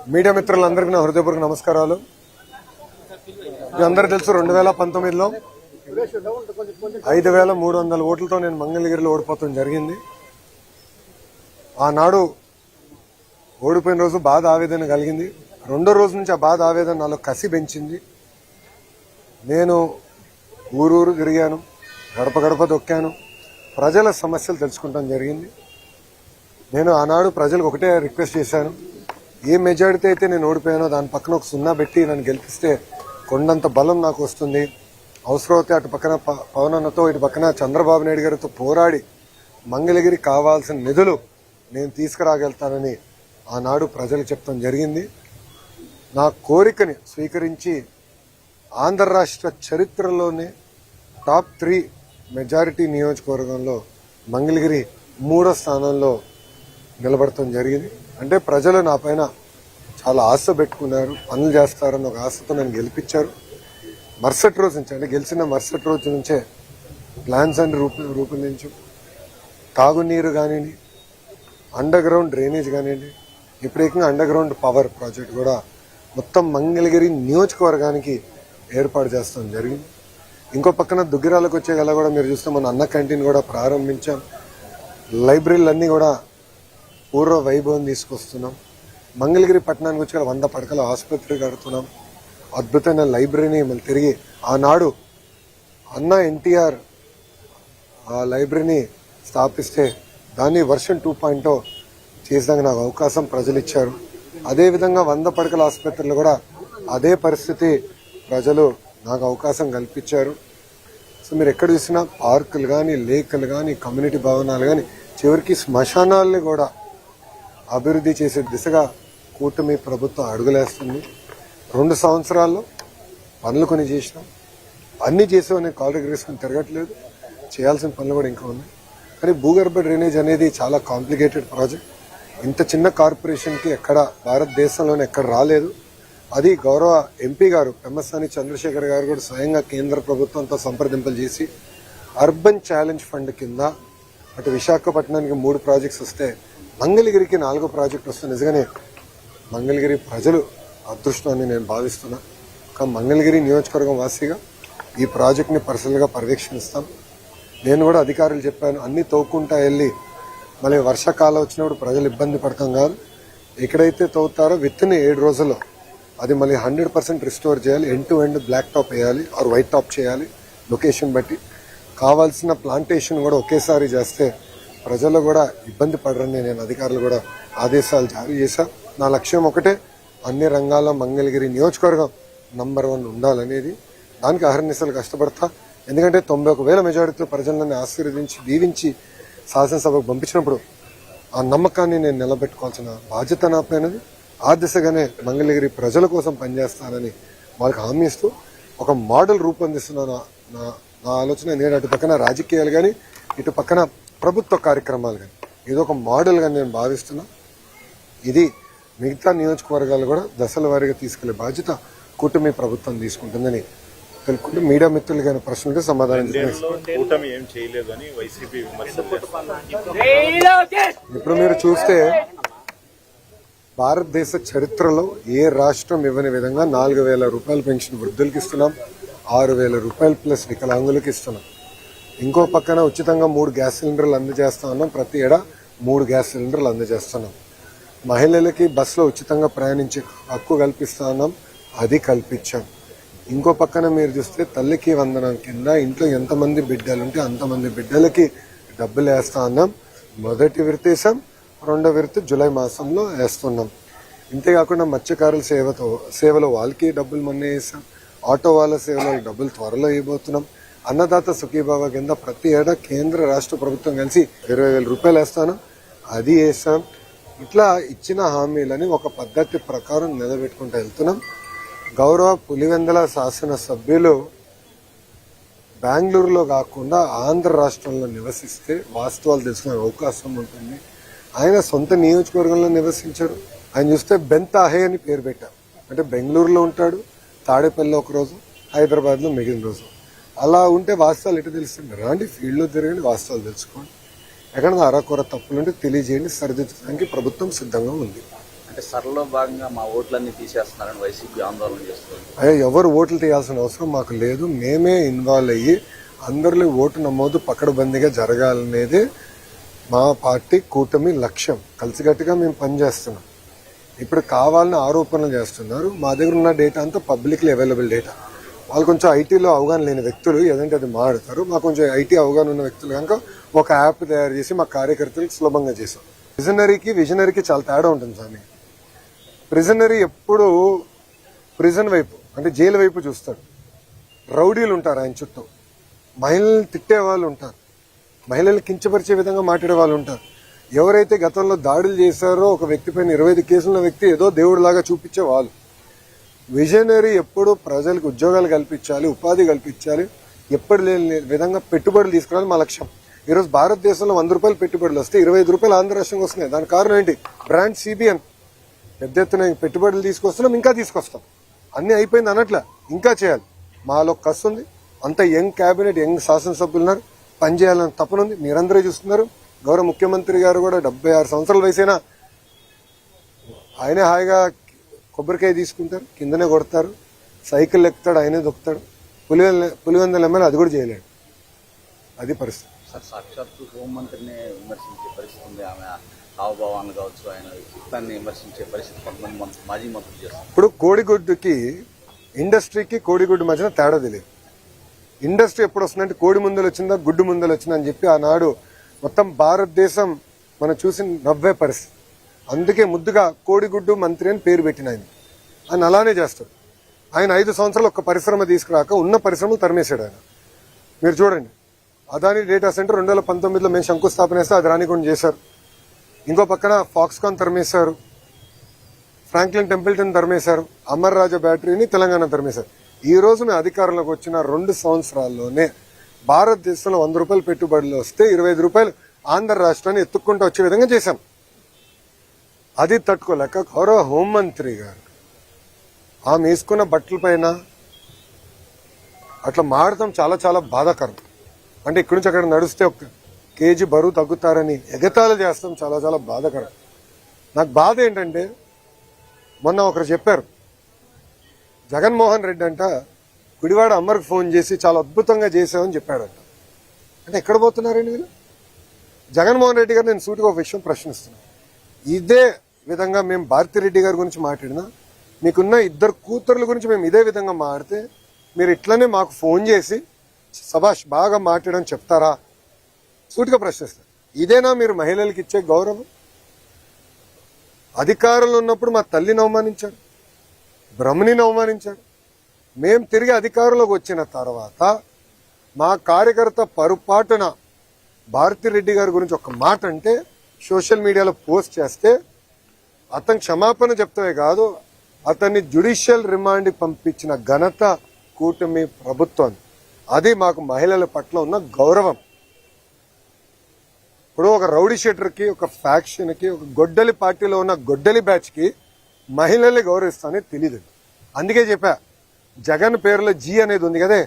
Media మిత్రులందరికీ నా హృదయపూర్వక నమస్కారాలు. మీ అందరూ తెలుసు 2019లో 5,300 ఓట్లతో నేను మంగళగిరిలో ఓడిపోవడం జరిగింది. ఆనాడు ఓడిపోయిన రోజు బాధ ఆవేదన కలిగింది. రెండో రోజు నుంచి ఆ బాధ ఆవేదన నాలో కసి పెంచింది. నేను ఊరూరు తిరిగాను, గడప గడప దొక్కాను, ప్రజల సమస్యలు తెలుసుకుంటాం జరిగింది. నేను ఆనాడు ప్రజలకు ఒకటే రిక్వెస్ట్ చేశాను, ఏ మెజారిటీ అయితే నేను ఓడిపోయానో దాని పక్కన ఒక సున్నా పెట్టి నన్ను గెలిపిస్తే కొండంత బలం నాకు వస్తుంది. అవసరమైతే అటు పక్కన పవన్ అన్నతో ఇటు పక్కన చంద్రబాబు నాయుడు గారితో పోరాడి మంగళగిరి కావాల్సిన నిధులు నేను తీసుకురాగలుగుతానని ఆనాడు ప్రజలకు చెప్తాం జరిగింది. నా కోరికని స్వీకరించి ఆంధ్ర రాష్ట్ర చరిత్రలోనే టాప్ 3 మెజారిటీ నియోజకవర్గంలో మంగళగిరి 3వ స్థానంలో నిలబడటం జరిగింది. అంటే ప్రజలు నా పైన చాలా ఆశ పెట్టుకున్నారు, పనులు చేస్తారని ఒక ఆశతో నన్ను గెలిపించారు. మరుసటి రోజు నుంచి అంటే గెలిచిన మరుసటి రోజు నుంచే ప్లాన్స్ అన్ని రూపొందించు, తాగునీరు కానివ్వండి, అండర్ గ్రౌండ్ డ్రైనేజ్ కానివ్వండి, ఇప్పుడు ఏకంగా అండర్ గ్రౌండ్ పవర్ ప్రాజెక్ట్ కూడా మొత్తం మంగళగిరి నియోజకవర్గానికి ఏర్పాటు చేస్తాం జరిగింది. ఇంకో పక్కన దుగ్గిరాలకు వచ్చే గల కూడా మీరు చూస్తే మన అన్న క్యాంటీన్ కూడా ప్రారంభించాం. లైబ్రరీలన్నీ కూడా పూర్వ వైభవం తీసుకొస్తున్నాం. మంగళగిరి పట్టణానికి వచ్చి 100 పడకల ఆసుపత్రి కడుతున్నాం. అద్భుతమైన లైబ్రరీని మళ్ళీ తిరిగి ఆనాడు అన్న ఎన్టీఆర్ ఆ లైబ్రరీని స్థాపిస్తే దాన్ని వర్షన్ 2.0 చేసేదానికి నాకు అవకాశం ప్రజలు ఇచ్చారు. అదేవిధంగా 100 పడకల ఆసుపత్రులు కూడా అదే పరిస్థితి ప్రజలు నాకు అవకాశం కల్పించారు. సో మీరు ఎక్కడ చూసినా పార్కులు కానీ, లేకులు కానీ, కమ్యూనిటీ భవనాలు కానీ, చివరికి శ్మశానాలని కూడా అభివృద్ధి చేసే దిశగా కూటమి ప్రభుత్వం అడుగులేస్తుంది. 2 సంవత్సరాల్లో పనులు కొన్ని చేసినాం. అన్ని చేసేవని కాల్ రెగ్రేసుకుని తిరగట్లేదు, చేయాల్సిన పనులు కూడా ఇంకా ఉన్నాయి. కానీ భూగర్భ డ్రైనేజ్ అనేది చాలా కాంప్లికేటెడ్ ప్రాజెక్ట్. ఇంత చిన్న కార్పొరేషన్కి ఎక్కడ భారతదేశంలోనే ఎక్కడ రాలేదు. అది గౌరవ ఎంపీ గారు పెమ్మసాని చంద్రశేఖర్ గారు కూడా స్వయంగా కేంద్ర ప్రభుత్వంతో సంప్రదింపులు చేసి అర్బన్ ఛాలెంజ్ ఫండ్ కింద అటు విశాఖపట్నానికి 3 ప్రాజెక్ట్స్ వస్తే మంగళగిరికి 4వ ప్రాజెక్ట్ వస్తుంది. నిజంగానే మంగళగిరి ప్రజలు అదృష్టాన్ని నేను భావిస్తున్నా. కానీ మంగళగిరి నియోజకవర్గం వాసిగా ఈ ప్రాజెక్ట్ని పర్సనల్గా పర్యవేక్షిస్తాం. నేను కూడా అధికారులు చెప్పాను, అన్ని తవ్వుకుంటా వెళ్ళి మళ్ళీ వర్షాకాలం వచ్చినప్పుడు ప్రజలు ఇబ్బంది పడతాం కాదు. ఎక్కడైతే తవ్వుతారో విత్తిన 7 రోజుల్లో అది మళ్ళీ 100% రిస్టోర్ చేయాలి. End to end black top వేయాలి ఆర్ వైట్ టాప్ చేయాలి. లొకేషన్ బట్టి కావాల్సిన ప్లాంటేషన్ కూడా ఒకేసారి చేస్తే ప్రజలు కూడా ఇబ్బంది పడరని నేను అధికారులు కూడా ఆదేశాలు జారీ చేశా. నా లక్ష్యం ఒకటే, అన్ని రంగాల్లో మంగళగిరి నియోజకవర్గం నంబర్ 1 ఉండాలనేది. దానికి అహర్నిశలు కష్టపడతా. ఎందుకంటే 91,000 మెజారిటీతో ప్రజలను ఆశీర్వదించి దీవించి శాసనసభకు పంపించినప్పుడు ఆ నమ్మకాన్ని నేను నిలబెట్టుకోవాల్సిన బాధ్యత నాపైనది. ఆ దిశగానే మంగళగిరి ప్రజల కోసం పనిచేస్తానని వాళ్ళకి హామీ ఇస్తూ ఒక మోడల్ రూపొందిస్తున్నాను. నా ఆలోచన నేను అటు పక్కన రాజకీయాలు కానీ, ఇటు పక్కన ప్రభుత్వ కార్యక్రమాలు కానీ ఇది ఒక మోడల్గా నేను భావిస్తున్నా. ఇది మిగతా నియోజకవర్గాలు కూడా దశల వారీగా తీసుకెళ్లే బాధ్యత కూటమి ప్రభుత్వం తీసుకుంటుందని తెలుపుకుంటూ మీడియా మిత్రులు కానీ ప్రశ్నలకు సమాధానం ఇప్పుడు మీరు చూస్తే భారతదేశ చరిత్రలో ఏ రాష్ట్రం ఇవ్వని విధంగా 4,000 రూపాయలు పెన్షన్ వృద్ధులకి ఇస్తున్నాం, 6,000 రూపాయలు ప్లస్ వికలాంగులకి ఇస్తున్నాం. ఇంకో పక్కన ఉచితంగా 3 గ్యాస్ సిలిండర్లు అందజేస్తా ఉన్నాం. ప్రతి ఏడా 3 గ్యాస్ సిలిండర్లు అందజేస్తున్నాం. మహిళలకి బస్సులో ఉచితంగా ప్రయాణించే హక్కు కల్పిస్తా ఉన్నాం, అది కల్పించాం. ఇంకో పక్కన మీరు చూస్తే తల్లికి వందనం కింద ఇంట్లో ఎంతమంది బిడ్డలుంటే అంతమంది బిడ్డలకి డబ్బులు వేస్తా ఉన్నాం. మొదటి విడతేసాం, 2వ విడత జూలై మాసంలో వేస్తున్నాం. ఇంతేకాకుండా మత్స్యకారుల సేవలో వాళ్ళకి డబ్బులు మొన్న వేసాం. ఆటో వాళ్ళ సేవలో డబ్బులు త్వరలో ఇవ్వబోతున్నాం. అన్నదాత సుఖీభావ కింద ప్రతి ఏడా కేంద్ర రాష్ట్ర ప్రభుత్వం కలిసి 20,000 రూపాయలు వేస్తాను, అది వేసాం. ఇట్లా ఇచ్చిన హామీలని ఒక పద్ధతి ప్రకారం నిలబెట్టుకుంటూ వెళ్తున్నాం. గౌరవ పులివెందుల శాసనసభ్యులు బెంగళూరులో కాకుండా ఆంధ్ర రాష్ట్రంలో నివసిస్తే వాస్తవాలు తెలుసుకునే అవకాశం ఉంటుంది. ఆయన సొంత నియోజకవర్గంలో నివసించారు. ఆయన చూస్తే బెంతాహే అని పేరు పెట్టారు. అంటే బెంగళూరులో ఉంటాడు, తాడేపల్లిలో ఒకరోజు, హైదరాబాద్లో మిగిలిన రోజు. అలా ఉంటే వాస్తవాలు ఎటు తెలుస్తుంది? రాండి, ఫీల్డ్లో తిరగండి, వాస్తవాలు తెలుసుకోండి. ఎక్కడ అరకొర తప్పులుంటే తెలియజేయండి, సరిదిద్దడానికి ప్రభుత్వం సిద్ధంగా ఉంది. అంటే సరళలో భాగంగా మా ఓట్లన్నీ తీసేస్తున్నారని వైసీపీ ఆందోళన చేస్తుంది. అయ్యా, ఎవరు ఓట్లు తీయాల్సిన అవసరం మాకు లేదు. మేమే ఇన్వాల్వ్ అయ్యి అందరిలో ఓటు నమోదు పకడ్బందీగా జరగాలనేది మా పార్టీ కూటమి లక్ష్యం. కలిసికట్టుగా మేము పనిచేస్తున్నాం. ఇప్పుడు కావాలని ఆరోపణలు చేస్తున్నారు. మా దగ్గర ఉన్న డేటా అంతా పబ్లిక్లీ అవైలబుల్ డేటా. వాళ్ళు కొంచెం ఐటీలో అవగాహన లేని వ్యక్తులు ఏదంటే అది మాట్లాడతారు. మాకు కొంచెం ఐటీ అవగాహన ఉన్న వ్యక్తులు కనుక ఒక యాప్ తయారు చేసి మా కార్యకర్తలకు సులభంగా చేసాం. విజనరీకి చాలా తేడా ఉంటుంది స్వామి. ప్రిజనరీ ఎప్పుడు ప్రిజన్ వైపు అంటే జైలు వైపు చూస్తాడు. రౌడీలు ఉంటారు ఆయన చుట్టూ, మహిళల్ని తిట్టే వాళ్ళు ఉంటారు, మహిళల్ని కించపరిచే విధంగా మాట్లాడే వాళ్ళు ఉంటారు. ఎవరైతే గతంలో దాడులు చేశారో ఒక వ్యక్తి పైన 25 కేసుల వ్యక్తి ఏదో దేవుడిలాగా చూపించే వాళ్ళు. విజనరీ ఎప్పుడు ప్రజలకు ఉద్యోగాలు కల్పించాలి, ఉపాధి కల్పించాలి, ఎప్పుడు లేని విధంగా పెట్టుబడులు తీసుకురావాలి మా లక్ష్యం. ఈరోజు భారతదేశంలో 100 రూపాయలు పెట్టుబడులు వస్తే 25 రూపాయలు ఆంధ్ర రాష్ట్రంగా వస్తున్నాయి. దాని కారణం ఏంటి? Brand CBN. పెద్ద ఎత్తున పెట్టుబడులు తీసుకొస్తున్నాం, ఇంకా తీసుకొస్తాం. అన్ని అయిపోయింది అనట్లా, ఇంకా చేయాలి. మాలో కసి ఉంది. అంత యంగ్ క్యాబినెట్, యంగ్ శాసనసభ్యులు ఉన్నారు. పనిచేయాలని తపనుంది. మీరందరూ చూస్తున్నారు. గౌరవ ముఖ్యమంత్రి గారు కూడా 76 సంవత్సరాల వయసైనా ఆయనే హాయిగా కొబ్బరికాయ తీసుకుంటారు, కిందనే కొడతారు, సైకిల్ ఎక్కుతాడు, ఆయనే దొక్కుతాడు. పులివెందుల ఎమ్మెల్యే అది కూడా చేయలేడు. అది పరిస్థితి. సాక్షాత్తు హోంమంత్రిని విమర్శించే పరిస్థితి ఉంది. ఆమె హావభావాన్ని కావచ్చు, ఆయన వ్యక్తిత్వాన్ని విమర్శించే పరిస్థితి కొంతమంది మాజీ మంత్రులు చేస్తారు. ఇప్పుడు కోడిగుడ్డుకి ఇండస్ట్రీకి కోడిగుడ్డు మధ్యన తేడా తెలియదు. ఇండస్ట్రీ ఎప్పుడు వస్తుందంటే కోడి ముందలు వచ్చిందా గుడ్డు ముందలు వచ్చిందా అని చెప్పి ఆనాడు మొత్తం భారతదేశం మనం చూసి నవ్వే పరిస్థితి. అందుకే ముద్దుగా కోడిగుడ్డు మంత్రి అని పేరు పెట్టిన ఆయన అలానే చేస్తాడు. ఆయన 5 సంవత్సరాలు ఒక్క పరిశ్రమ తీసుకురాక ఉన్న పరిశ్రమలు తరిమేశాడు ఆయన. మీరు చూడండి, అదాని డేటా సెంటర్ 2019లో మేము శంకుస్థాపన చేస్తే అది రానికుండా చేశారు. ఇంకో పక్కన ఫాక్స్కాన్ తరిమేశారు, ఫ్రాంక్లిన్ టెంపుల్టన్ తరిమేశారు, అమర్ రాజా బ్యాటరీని తెలంగాణ తరిమేశారు. ఈ రోజు మేము అధికారంలోకి వచ్చిన 2 సంవత్సరాల్లోనే భారతదేశంలో 100 రూపాయలు పెట్టుబడులు వస్తే 25 రూపాయలు ఆంధ్ర రాష్ట్రాన్ని ఎత్తుక్కుంటూ వచ్చే విధంగా చేశాం. అది తట్టుకోలేక గౌరవ హోంమంత్రి గారు ఆమె వేసుకున్న బట్టల పైన అట్లా మాడటం చాలా చాలా బాధాకరం. అంటే ఇక్కడి నుంచి అక్కడ నడిస్తే 1 కేజీ బరువు తగ్గుతారని ఎగతాళి చేస్తాం. చాలా చాలా బాధాకరం. నాకు బాధ ఏంటంటే మొన్న ఒకరు చెప్పారు, జగన్మోహన్ రెడ్డి అంట గుడివాడ అమ్మర్కి ఫోన్ చేసి చాలా అద్భుతంగా చేసామని చెప్పాడంట. అంటే ఎక్కడ పోతున్నారండి వీళ్ళు? జగన్మోహన్ రెడ్డి గారు నేను సూటిగా ఒక విషయం ప్రశ్నిస్తున్నాను. ఇదే విధంగా మేము భారతిరెడ్డి గారి గురించి మాట్లాడినా, మీకున్న 2 కూతుర్ల గురించి మేము ఇదే విధంగా మాట్లాడితే మీరు ఇట్లనే మాకు ఫోన్ చేసి సభాష్ బాగా మాట్లాడని చెప్తారా? సూటిగా ప్రశ్నిస్తారు. ఇదేనా మీరు మహిళలకు ఇచ్చే గౌరవం? అధికారంలో ఉన్నప్పుడు మా తల్లిని అవమానించారు, బ్రహ్మణిని అవమానించారు. మేం తిరిగి అధికారంలోకి వచ్చిన తర్వాత మా కార్యకర్త పొరపాటున భారతిరెడ్డి గారి గురించి ఒక మాట అంటే సోషల్ మీడియాలో పోస్ట్ చేస్తే అతను క్షమాపణ చెప్తామే కాదు, అతన్ని జ్యుడిషియల్ రిమాండ్కి పంపించిన ఘనత కూటమి ప్రభుత్వం. అది మాకు మహిళల పట్ల ఉన్న గౌరవం. ఇప్పుడు ఒక రౌడీ షీటర్కి, ఒక ఫ్యాక్షన్కి, ఒక గొడ్డలి పార్టీలో ఉన్న గొడ్డలి బ్యాచ్కి మహిళల్ని గౌరవిస్తానని తెలియదు. అందుకే చెప్పా, జగన్ పేరులో జీ అనేది ఉంది కదే,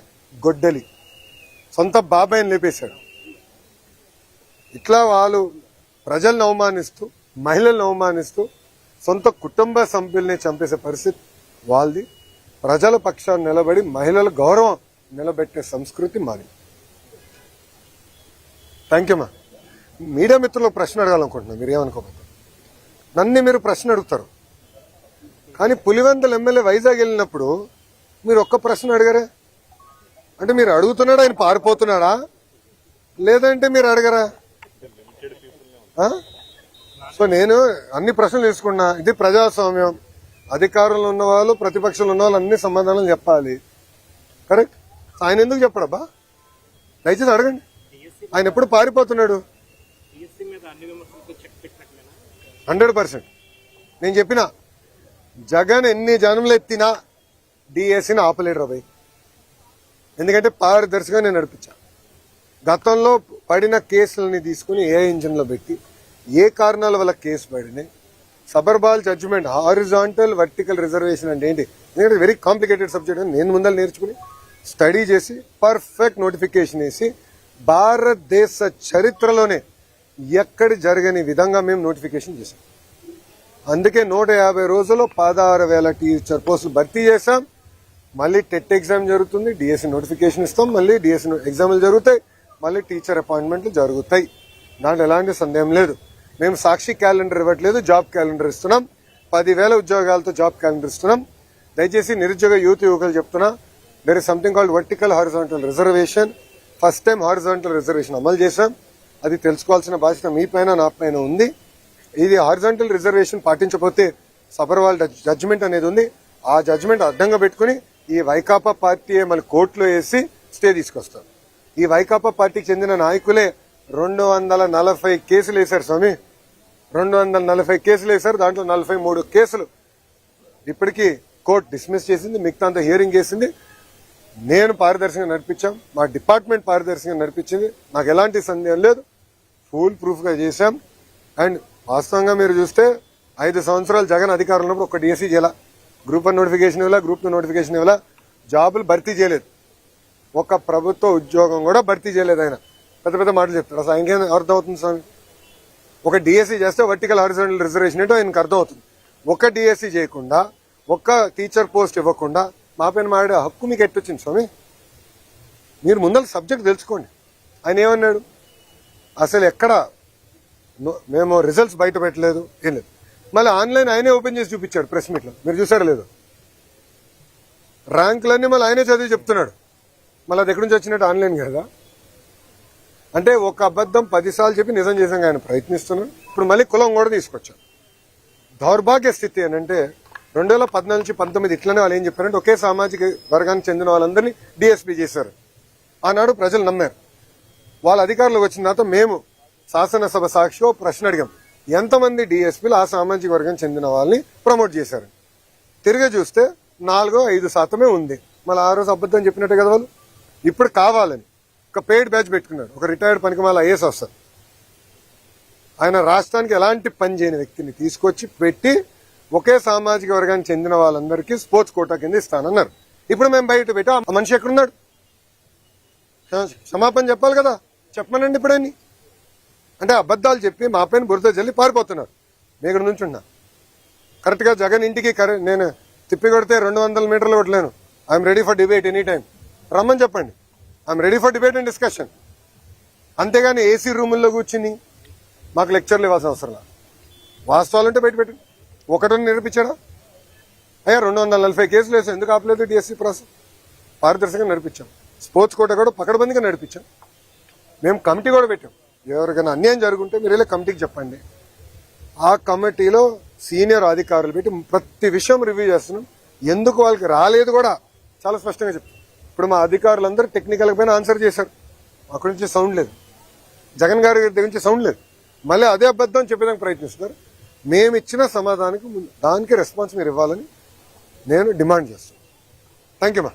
గొడ్డలి. సొంత బాబాయిని లేపేశాడు. ఇట్లా వాళ్ళు ప్రజలను అవమానిస్తూ, మహిళలను అవమానిస్తూ, సొంత కుటుంబ సభ్యుల్ని చంపేసే పరిస్థితి వాళ్ళది. ప్రజల పక్షాన్ని నిలబడి మహిళల గౌరవం నిలబెట్టే సంస్కృతి మాది. థ్యాంక్ యూ మా. మీడియా మిత్రులకు ప్రశ్న అడగాలనుకుంటున్నాను, మీరు ఏమనుకోకపోతే. నన్ను మీరు ప్రశ్న అడుగుతారు, కానీ పులివెందుల ఎమ్మెల్యే వైజాగ్ వెళ్ళినప్పుడు మీరు ఒక్క ప్రశ్న అడగరే. అంటే మీరు అడుగుతున్నాడా, ఆయన పారిపోతున్నాడా, లేదంటే మీరు అడగరా? సో నేను అన్ని ప్రశ్నలు తీసుకున్నా. ఇది ప్రజాస్వామ్యం. అధికారంలో ఉన్న వాళ్ళు, ప్రతిపక్షంలో ఉన్న వాళ్ళు అన్ని సమాధానాలు చెప్పాలి. కరెక్ట్. ఆయన ఎందుకు చెప్పడబ్బా? దయచేసి అడగండి. ఆయన ఎప్పుడు పారిపోతున్నాడు? 100%. నేను చెప్పిన జగన్ ఎన్ని జనంలో ఎత్తినా డిఎస్సీని ఆపలేడు రాబాయ్. ఎందుకంటే పారదర్శిగా నేను నడిపించా. గతంలో పడిన కేసులని తీసుకుని ఏ ఇంజిన్లో పెట్టి ఏ కారణాల వల్ల కేసు పడినాయి, సబర్బాల్ జడ్జిమెంట్, హారిజాంటల్ వర్టికల్ రిజర్వేషన్ అంటే ఏంటి, ఎందుకంటే వెరీ కాంప్లికేటెడ్ సబ్జెక్ట్ అని నేను ముందర నేర్చుకుని స్టడీ చేసి పర్ఫెక్ట్ నోటిఫికేషన్ వేసి భారతదేశ చరిత్రలోనే ఎక్కడి జరగని విధంగా మేము నోటిఫికేషన్ చేశాం. అందుకే 150 రోజుల్లో 16,000 టీచర్ పోస్టులు భర్తీ చేశాం. మళ్ళీ టెట్ ఎగ్జామ్ జరుగుతుంది, డిఎస్సి నోటిఫికేషన్ ఇస్తాం, మళ్ళీ డిఎస్సి ఎగ్జామ్లు జరుగుతాయి, మళ్ళీ టీచర్ అపాయింట్మెంట్లు జరుగుతాయి. దాంట్లో ఎలాంటి సందేహం లేదు. మేము సాక్షి క్యాలెండర్ ఇవ్వట్లేదు, జాబ్ క్యాలెండర్ ఇస్తున్నాం. 10,000 ఉద్యోగాలతో జాబ్ క్యాలెండర్ ఇస్తున్నాం. దయచేసి నిరుద్యోగ యువకులు చెప్తున్నా, there is something called vertical horizontal reservation. First time horizontal reservation అమలు చేశాం. అది తెలుసుకోవాల్సిన బాధ్యత మీ పైన నా పైన ఉంది. ఇది హారిజాంటల్ రిజర్వేషన్ పాటించకపోతే సబర్వాల్ జడ్జిమెంట్ అనేది ఉంది. ఆ జడ్జిమెంట్ అడ్డంగా పెట్టుకుని ఈ వైకాపా పార్టీ మళ్ళీ కోర్టులో వేసి స్టే తీసుకొస్తారు. ఈ వైకాపా పార్టీకి చెందిన నాయకులే 240 కేసులు వేశారు స్వామి. 240 కేసులు వేశారు. దాంట్లో 43 కేసులు ఇప్పటికీ కోర్టు డిస్మిస్ చేసింది, మిగతా అంతా హియరింగ్ చేసింది. నేను పారదర్శకంగా నడిపించాం, మా డిపార్ట్మెంట్ పారదర్శకంగా నడిపించింది. నాకు ఎలాంటి సందేహం లేదు. ఫుల్ ప్రూఫ్ గా చేశాం. అండ్ వాస్తవంగా మీరు చూస్తే 5 సంవత్సరాలు జగన్ అధికారంలో ఉన్నప్పుడు ఒక డిఎస్సీ చేయాల, గ్రూప్ 1 నోటిఫికేషన్ ఇవ్వాల, గ్రూప్ 2 నోటిఫికేషన్ ఇవ్వాల, జాబులు భర్తీ చేయలేదు. ఒక ప్రభుత్వ ఉద్యోగం కూడా భర్తీ చేయలేదు. ఆయన పెద్ద పెద్ద మాటలు చెప్తారు. అసలు ఆయనకేం అర్థం అవుతుంది స్వామి? ఒక డిఎస్సీ చేస్తే వర్టికల్ హారిజాంటల్ రిజర్వేషన్ ఏంటో ఆయనకు అర్థం అవుతుంది. ఒక డిఎస్సీ చేయకుండా, ఒక్క టీచర్ పోస్ట్ ఇవ్వకుండా మా పైన మాడే హక్కు మీకు ఎట్టొచ్చింది స్వామి? మీరు ముందర సబ్జెక్ట్ తెలుసుకోండి. ఆయన ఏమన్నాడు? అసలు ఎక్కడ మేము రిజల్ట్స్ బయట పెట్టలేదు, ఏం లేదు. మళ్ళీ ఆన్లైన్ ఆయనే ఓపెన్ చేసి చూపించాడు ప్రెస్ మీట్ లో. మీరు చూసారు లేదు? ర్యాంకులన్నీ మళ్ళీ ఆయనే చదివి చెప్తున్నాడు. మళ్ళీ అది ఎక్కడి నుంచి వచ్చినట్టు? ఆన్లైన్ కదా. అంటే ఒక అబద్ధం 10 సార్లు చెప్పి నిజం చేసాం. ఆయన ప్రయత్నిస్తున్నాడు. ఇప్పుడు మళ్ళీ కులం కూడా తీసుకొచ్చాం. దౌర్భాగ్య స్థితి అని అంటే 2014 నుంచి 19 ఇట్లనే వాళ్ళు ఏం చెప్పారంటే ఒకే సామాజిక వర్గానికి చెందిన వాళ్ళందరినీ డిఎస్పీ చేశారు. ఆనాడు ప్రజలు నమ్మారు. వాళ్ళ అధికారులకు వచ్చిన తర్వాత మేము శాసనసభ సాక్షిలో ప్రశ్న అడిగాం, ఎంతమంది డిఎస్పీలు ఆ సామాజిక వర్గం చెందిన వాళ్ళని ప్రమోట్ చేశారు. తిరిగి చూస్తే 4-5% ఉంది. మళ్ళీ ఆ రోజు అబద్ధం చెప్పినట్టే కదా వాళ్ళు. ఇప్పుడు కావాలని ఒక పెయిడ్ బ్యాచ్ పెట్టుకున్నాడు. ఒక రిటైర్డ్ పనికిమాల ఐఏఎస్ ఆఫీసర్. ఆయన రాష్ట్రానికి ఎలాంటి పని చేయని వ్యక్తిని తీసుకొచ్చి పెట్టి ఒకే సామాజిక వర్గానికి చెందిన వాళ్ళందరికీ స్పోర్ట్స్ కోటా కింద ఇస్తానన్నారు. ఇప్పుడు మేము బయట పెట్టి ఆ మనిషి ఎక్కడున్నాడు? క్షమాపణ చెప్పాలి కదా. చెప్పమనండి ఇప్పుడని. అంటే అబద్దాలు చెప్పి మా పైన బురద జల్లి పారిపోతున్నారు. మీ ఇక్కడ నుంచి ఉన్నా కరెక్ట్ గా జగన్ ఇంటికి నేను తిప్పి కొడితే 200 మీటర్లు కొట్టలేను. I'm ready for debate any time. రమ్మని చెప్పండి. I'm ready for debate and discussion. అంతేగాని ఏసీ రూముల్లో కూర్చుని మాకు లెక్చర్లు ఇవ్వాల్సిన అవసరం. వాస్తవాలంటే బయట పెట్టండి. ఒకటని నిరూపించాడా? అయ్యా 240 కేసులు వేసాం. ఎందుకు ఆపలేదు డిఎస్సీ ప్రాసెస్? పారదర్శకంగా నడిపించాం. స్పోర్ట్స్ కోట కూడా పకడ్బందీగా నడిపించాం. మేము కమిటీ కూడా పెట్టాం. ఎవరికైనా అన్యాయం జరుగుంటే మీరు వెళ్ళి కమిటీకి చెప్పండి. ఆ కమిటీలో సీనియర్ అధికారులు పెట్టి ప్రతి విషయం రివ్యూ చేస్తున్నాం. ఎందుకు వాళ్ళకి రాలేదు కూడా చాలా స్పష్టంగా చెప్తాం. ఇప్పుడు మా అధికారులందరూ టెక్నికల్ పైన ఆన్సర్ చేశారు. అక్కడి నుంచి సౌండ్ లేదు. జగన్ గారి దగ్గర నుంచి సౌండ్ లేదు. మళ్ళీ అదే అబద్ధం చెప్పేదానికి ప్రయత్నిస్తున్నారు. మేము ఇచ్చిన సమాధానానికి దానికి రెస్పాన్స్ మీరు ఇవ్వాలని నేను డిమాండ్ చేస్తాను. థ్యాంక్ యూ మా.